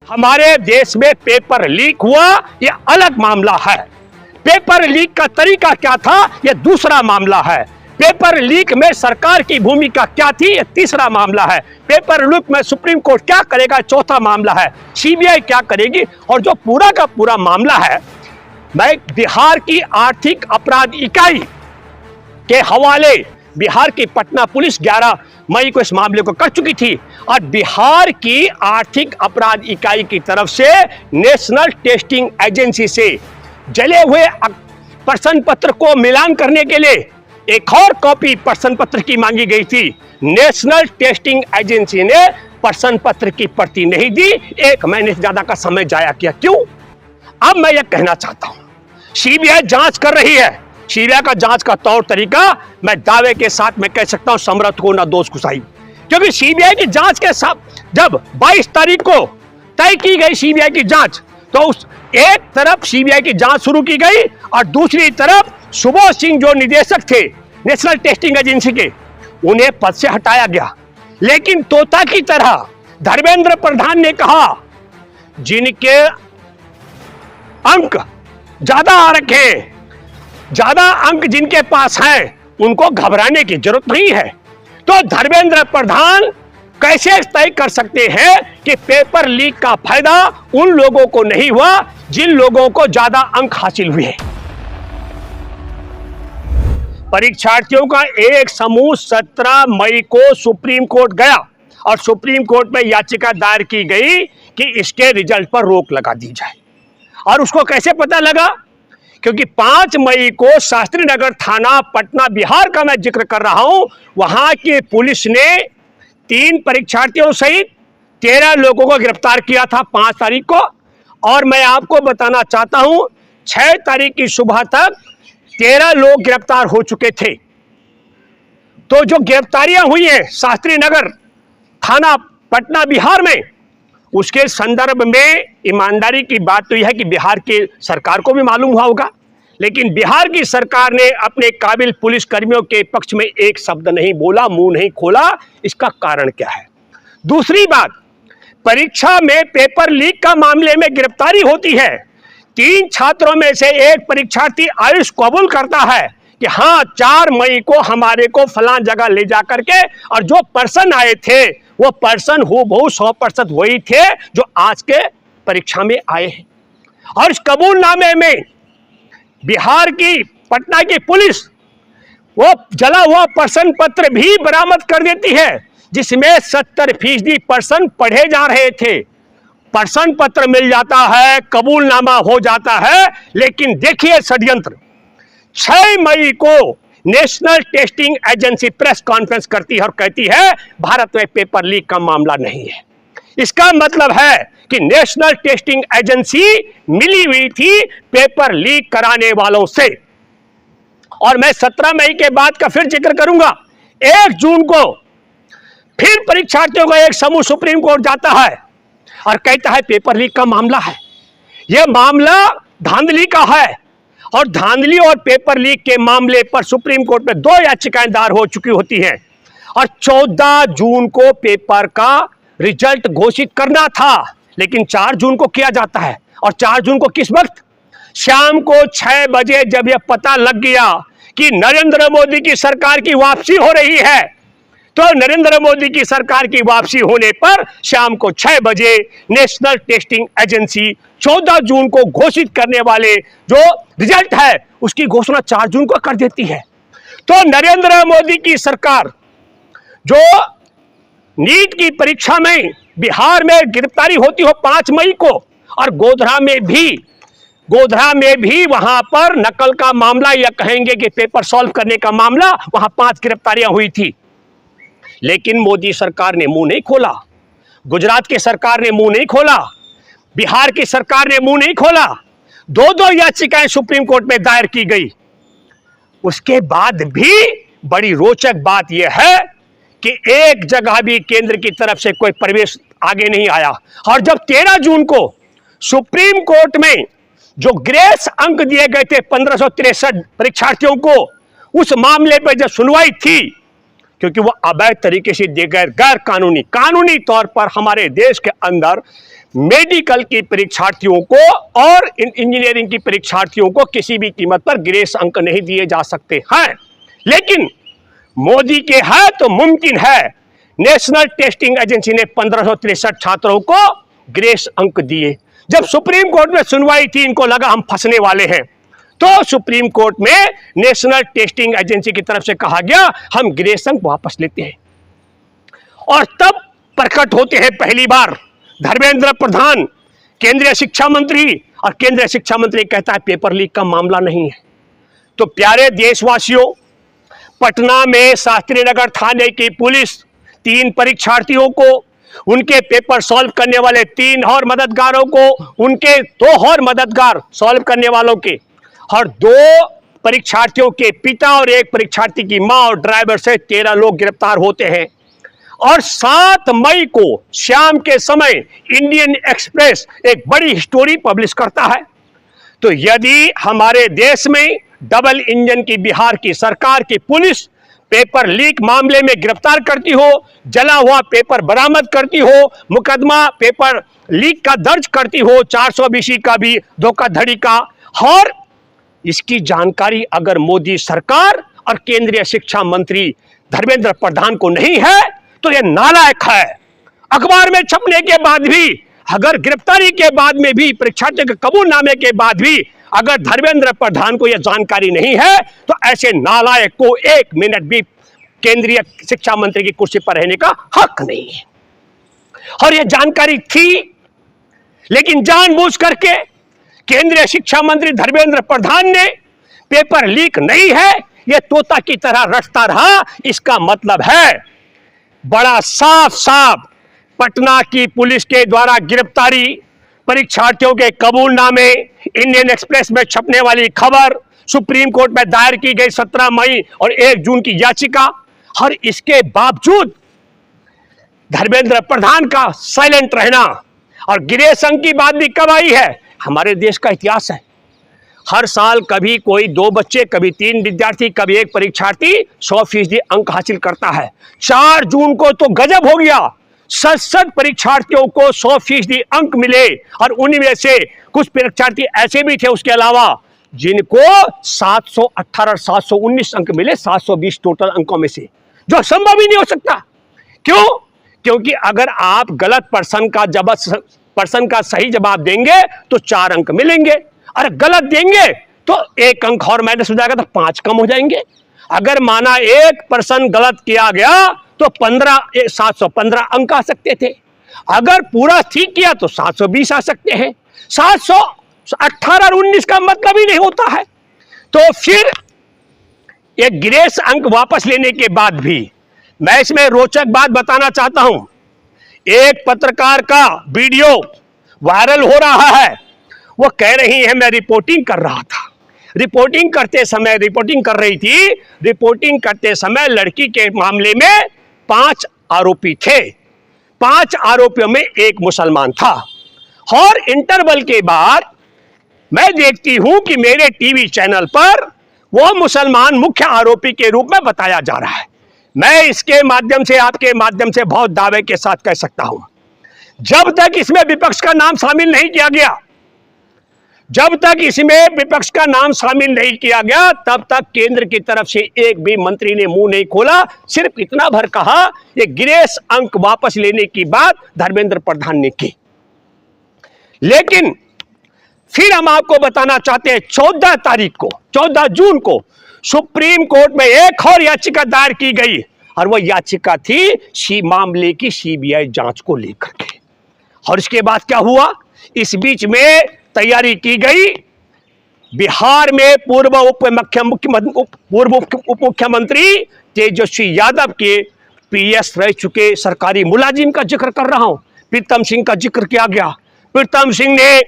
हमारे देश में पेपर लीक हुआ यह अलग मामला है। पेपर लीक का तरीका क्या था यह दूसरा मामला है। पेपर लीक में सरकार की भूमिका क्या थी यह तीसरा मामला है। पेपर लीक में सुप्रीम कोर्ट क्या करेगा चौथा मामला है। सीबीआई क्या करेगी। और जो पूरा का पूरा मामला है, मैं बिहार की आर्थिक अपराध इकाई के हवाले बिहार की पटना पुलिस 11 मई को इस मामले को कर चुकी थी और बिहार की आर्थिक अपराध इकाई की तरफ से नेशनल टेस्टिंग एजेंसी से जले हुए प्रश्न पत्र को मिलान करने के लिए एक और कॉपी प्रश्न पत्र की मांगी गई थी। नेशनल टेस्टिंग एजेंसी ने प्रश्न पत्र की प्रति नहीं दी। 1 महीने से ज्यादा का समय जाया किया। क्यों? अब मैं यह कहना चाहता हूं, सीबीआई जांच कर रही है। सीबीआई का जांच का तौर तरीका मैं दावे के साथ मैं कह सकता हूं समर्थ को ना दोष खुशाई, क्योंकि सीबीआई की जांच के साथ जब 22 तारीख को तय की गई सीबीआई की जांच, तो उस एक तरफ सीबीआई की जांच शुरू की गई और दूसरी तरफ सुबोध सिंह जो निदेशक थे नेशनल टेस्टिंग एजेंसी के, उन्हें पद से हटाया गया। लेकिन तोता की तरह धर्मेंद्र प्रधान ने कहा जिनके अंक ज्यादा आ रखे, ज्यादा अंक जिनके पास हैं, उनको घबराने की जरूरत नहीं है। तो धर्मेंद्र प्रधान कैसे तय कर सकते हैं कि पेपर लीक का फायदा उन लोगों को नहीं हुआ जिन लोगों को ज्यादा अंक हासिल हुए। परीक्षार्थियों का एक समूह 17 मई को सुप्रीम कोर्ट गया और सुप्रीम कोर्ट में याचिका दायर की गई कि इसके रिजल्ट पर रोक लगा दी जाए। और उसको कैसे पता लगा? क्योंकि 5 मई को शास्त्री नगर थाना पटना बिहार का मैं जिक्र कर रहा हूं, वहां की पुलिस ने 3 परीक्षार्थियों सहित 13 लोगों को गिरफ्तार किया था 5 तारीख को। और मैं आपको बताना चाहता हूं 6 तारीख की सुबह तक 13 लोग गिरफ्तार हो चुके थे। तो जो गिरफ्तारियां हुई हैं शास्त्री नगर थाना पटना बिहार में, उसके संदर्भ में ईमानदारी की बात तो यह है कि बिहार की सरकार को भी मालूम हुआ होगा, लेकिन बिहार की सरकार ने अपने काबिल पुलिस कर्मियों के पक्ष में एक शब्द नहीं बोला, मुंह नहीं खोला। इसका कारण क्या है? दूसरी बात, परीक्षा में पेपर लीक का मामले में गिरफ्तारी होती है। 3 छात्रों में से एक परीक्षार्थी आयुष कबूल करता है कि हाँ 4 मई को हमारे को फलां जगह ले जा करके, और जो पर्सन आए थे वो पर्सन हूबहू 100% वही थे जो आज के परीक्षा में आए हैं। और इस कबूलनामे में बिहार की पटना की पुलिस वो जला हुआ प्रश्न पत्र भी बरामद कर देती है जिसमें 70% प्रश्न पढ़े जा रहे थे। प्रश्न पत्र मिल जाता है, कबूलनामा हो जाता है, लेकिन देखिए षड्यंत्र। 6 मई को national testing agency press conference करती है और कहती है भारत में पेपर लीक का मामला नहीं है। इसका मतलब है कि नेशनल टेस्टिंग एजेंसी मिली हुई थी पेपर लीक कराने वालों से। और मैं 17 मई के बाद का फिर जिक्र करूंगा। 1 जून को फिर परीक्षार्थियों का एक समूह सुप्रीम कोर्ट जाता है और कहता है पेपर लीक का मामला है। यह मामला धांधली का है और धांधली और पेपर लीक के मामले पर सुप्रीम कोर्ट में 2 याचिकाएं दायर हो चुकी होती हैं। और 14 जून को पेपर का रिजल्ट घोषित करना था, लेकिन 4 जून को किया जाता है। और 4 जून को किस वक्त? शाम को 6 बजे जब यह पता लग गया कि नरेंद्र मोदी की सरकार की वापसी हो रही है, तो नरेंद्र मोदी की सरकार की वापसी होने पर शाम को 6 बजे नेशनल टेस्टिंग एजेंसी 14 जून को घोषित करने वाले जो रिजल्ट है उसकी घोषणा 4 जून को कर देती है। तो नरेंद्र मोदी की सरकार जो नीट की परीक्षा में बिहार में गिरफ्तारी होती हो 5 मई को, और गोधरा में भी वहां पर नकल का मामला, या कहेंगे कि पेपर सॉल्व करने का मामला, वहां 5 गिरफ्तारियां हुई थी। लेकिन मोदी सरकार ने मुंह नहीं खोला, गुजरात की सरकार ने मुंह नहीं खोला, बिहार की सरकार ने मुंह नहीं खोला। 2 याचिकाएं सुप्रीम कोर्ट में दायर की गई। उसके बाद भी बड़ी रोचक बात यह है कि एक जगह भी केंद्र की तरफ से कोई प्रवेश आगे नहीं आया। और जब 13 जून को सुप्रीम कोर्ट में जो ग्रेस अंक दिए गए थे 1563 परीक्षार्थियों को, उस मामले पर जब सुनवाई थी, क्योंकि वो अवैध तरीके से दिए गए, गैर कानूनी तौर पर हमारे देश के अंदर मेडिकल की परीक्षार्थियों को और इंजीनियरिंग की परीक्षार्थियों को किसी भी कीमत पर ग्रेस अंक नहीं दिए जा सकते हैं। लेकिन मोदी के है तो मुमकिन है। नेशनल टेस्टिंग एजेंसी ने 1563 छात्रों को ग्रेस अंक दिए। जब सुप्रीम कोर्ट में सुनवाई थी, इनको लगा हम फंसने वाले हैं, तो सुप्रीम कोर्ट में नेशनल टेस्टिंग एजेंसी की तरफ से कहा गया हम ग्रेस अंक वापस लेते हैं। और तब प्रकट होते हैं पहली बार धर्मेंद्र प्रधान, केंद्रीय शिक्षा मंत्री, और केंद्रीय शिक्षा मंत्री कहता है पेपर लीक का मामला नहीं है। तो प्यारे देशवासियों, पटना में शास्त्री नगर थाने की पुलिस 3 परीक्षार्थियों को, उनके पेपर सॉल्व करने वाले 3 और मददगारों को, उनके 2 और मददगार सॉल्व करने वालों के, और 2 परीक्षार्थियों के पिता और 1 परीक्षार्थी की मां और ड्राइवर से 13 लोग गिरफ्तार होते हैं। और 7 मई को शाम के समय इंडियन एक्सप्रेस एक बड़ी स्टोरी पब्लिश करता है। तो यदि हमारे देश में डबल इंजन की बिहार की सरकार की पुलिस पेपर लीक मामले में गिरफ्तार करती हो, जला हुआ पेपर बरामद करती हो, मुकदमा पेपर लीक का दर्ज करती हो, 420 का भी धोखाधड़ी का, और इसकी जानकारी अगर मोदी सरकार और केंद्रीय शिक्षा मंत्री धर्मेंद्र प्रधान को नहीं है तो यह नालायक है। अखबार में छपने के बाद भी, अगर गिरफ्तारी के बाद में भी, परीक्षार्थियों के कबूलनामे के बाद भी अगर धर्मेंद्र प्रधान को यह जानकारी नहीं है तो ऐसे नालायक को 1 मिनट भी केंद्रीय शिक्षा मंत्री की कुर्सी पर रहने का हक नहीं है। और यह जानकारी थी, लेकिन जानबूझ करके केंद्रीय शिक्षा मंत्री धर्मेंद्र प्रधान ने पेपर लीक नहीं है यह तोता की तरह रटता रहा। इसका मतलब है बड़ा साफ साफ पटना की पुलिस के द्वारा गिरफ्तारी, परीक्षार्थियों के कबूलनामे, इंडियन एक्सप्रेस में छपने वाली खबर, सुप्रीम कोर्ट में दायर की गई 17 मई और 1 जून की याचिका, और इसके बावजूद धर्मेंद्र प्रधान का साइलेंट रहना। और ग्रेस अंक की बात भी कब आई है? हमारे देश का इतिहास है, हर साल कभी कोई 2 बच्चे, कभी 3 विद्यार्थी, कभी 1 परीक्षार्थी 100% अंक हासिल करता है। 4 जून को तो गजब हो गया, 67 परीक्षार्थियों को 100% अंक मिले, और उनमें से कुछ परीक्षार्थी ऐसे भी थे उसके अलावा जिनको 718 और 719 अंक मिले 720 टोटल अंकों में से, जो संभव ही नहीं हो सकता। क्यों? क्योंकि अगर आप गलत पर्सन का सही जवाब देंगे तो 4 अंक मिलेंगे, अरे गलत देंगे तो 1 अंक और माइनस हो जाएगा तो 5 कम हो जाएंगे। अगर माना 1% गलत किया गया तो 715 अंक आ सकते थे, अगर पूरा ठीक किया तो 720 आ सकते हैं। 718 और 19 का मतलब ही नहीं होता है। तो फिर एक ग्रेस अंक वापस लेने के बाद भी मैं इसमें रोचक बात बताना चाहता हूं। एक पत्रकार का वीडियो वायरल हो रहा है, वो कह रही है मैं रिपोर्टिंग कर रहा था, रिपोर्टिंग करते समय लड़की के मामले में 5 आरोपी थे, 5 आरोपियों में 1 मुसलमान था, और इंटरवल के बाद मैं देखती हूं कि मेरे टीवी चैनल पर वो मुसलमान मुख्य आरोपी के रूप में बताया जा रहा है। मैं इसके माध्यम से, आपके माध्यम से बहुत दावे के साथ कह सकता हूं, जब तक इसमें विपक्ष का नाम शामिल नहीं किया गया, तब तक केंद्र की तरफ से एक भी मंत्री ने मुंह नहीं खोला। सिर्फ इतना भर कहा, ये ग्रेस अंक वापस लेने की बात धर्मेंद्र प्रधान ने की। लेकिन फिर हम आपको बताना चाहते हैं 14 जून को सुप्रीम कोर्ट में एक और याचिका दायर की गई, और वह याचिका थी मामले की सीबीआई जांच को लेकर के। और इसके बाद क्या हुआ? इस बीच में तैयारी की गई, बिहार में पूर्व उप मुख्यमंत्री तेजस्वी यादव के पीएस रह चुके सरकारी मुलाजिम का जिक्र कर रहा हूं, प्रीतम सिंह का जिक्र किया गया। प्रीतम सिंह ने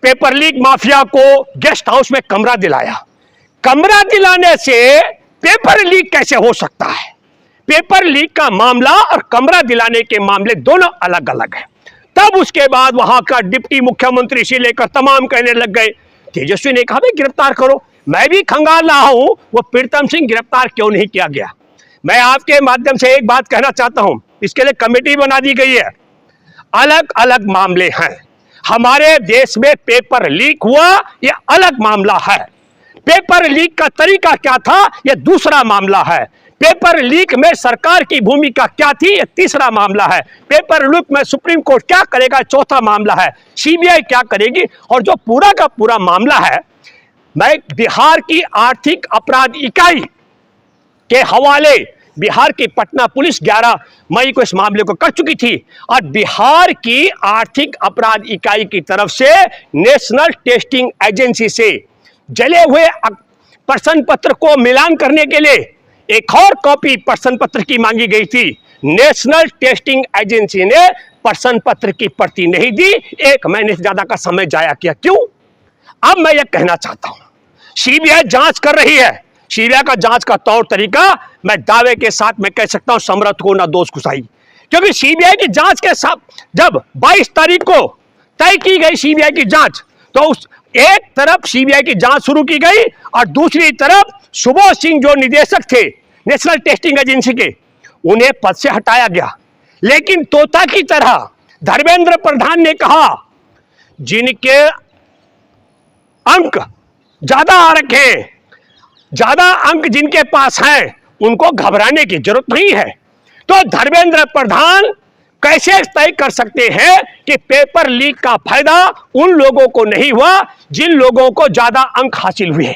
पेपर लीक माफिया को गेस्ट हाउस में कमरा दिलाया। कमरा दिलाने से पेपर लीक कैसे हो सकता है? पेपर लीक का मामला और कमरा दिलाने के मामले दोनों अलग अलग हैं। तब उसके बाद वहां का डिप्टी मुख्यमंत्री से लेकर तमाम कहने लग गए, तेजस्वी ने कहा भाई गिरफ्तार करो। मैं भी खंगाल रहा हूं वो प्रीतम सिंह गिरफ्तार क्यों नहीं किया गया। मैं आपके माध्यम से एक बात कहना चाहता हूं, इसके लिए कमेटी बना दी गई है। अलग अलग मामले हैं। हमारे देश में पेपर लीक हुआ, यह अलग मामला है। पेपर लीक का तरीका क्या था, यह दूसरा मामला है। पेपर लीक में सरकार की भूमिका क्या थी, यह तीसरा मामला है। पेपर लीक में सुप्रीम कोर्ट क्या करेगा, चौथा मामला है। सीबीआई क्या करेगी। और जो पूरा का पूरा मामला है, मैं बिहार की आर्थिक अपराध इकाई के हवाले, बिहार की पटना पुलिस 11 मई को इस मामले को कर चुकी थी और बिहार की आर्थिक अपराध इकाई की तरफ से नेशनल टेस्टिंग एजेंसी से जले हुए प्रश्न पत्र को मिलान करने के लिए एक और कॉपी प्रश्न पत्र की मांगी गई थी। नेशनल टेस्टिंग एजेंसी ने प्रश्न पत्र की प्रति नहीं दी, 1 महीने से ज्यादा का समय जाया किया। क्यों? अब मैं यह कहना चाहता हूं, सीबीआई जांच कर रही है। सीबीआई का जांच का तौर तरीका मैं दावे के साथ मैं कह सकता हूं, समर्थ को ना दोष घुसाई। क्योंकि सीबीआई की जांच के साथ जब 22 तारीख को तय की गई सीबीआई की जांच, तो उस एक तरफ सीबीआई की जांच शुरू की गई और दूसरी तरफ सुबोध सिंह जो निदेशक थे नेशनल टेस्टिंग एजेंसी के, उन्हें पद से हटाया गया। लेकिन तोता की तरह धर्मेंद्र प्रधान ने कहा, जिनके अंक ज्यादा आ रखे हैं, ज्यादा अंक जिनके पास हैं, उनको घबराने की जरूरत नहीं है। तो धर्मेंद्र प्रधान कैसे तय कर सकते हैं कि पेपर लीक का फायदा उन लोगों को नहीं हुआ जिन लोगों को ज्यादा अंक हासिल हुए।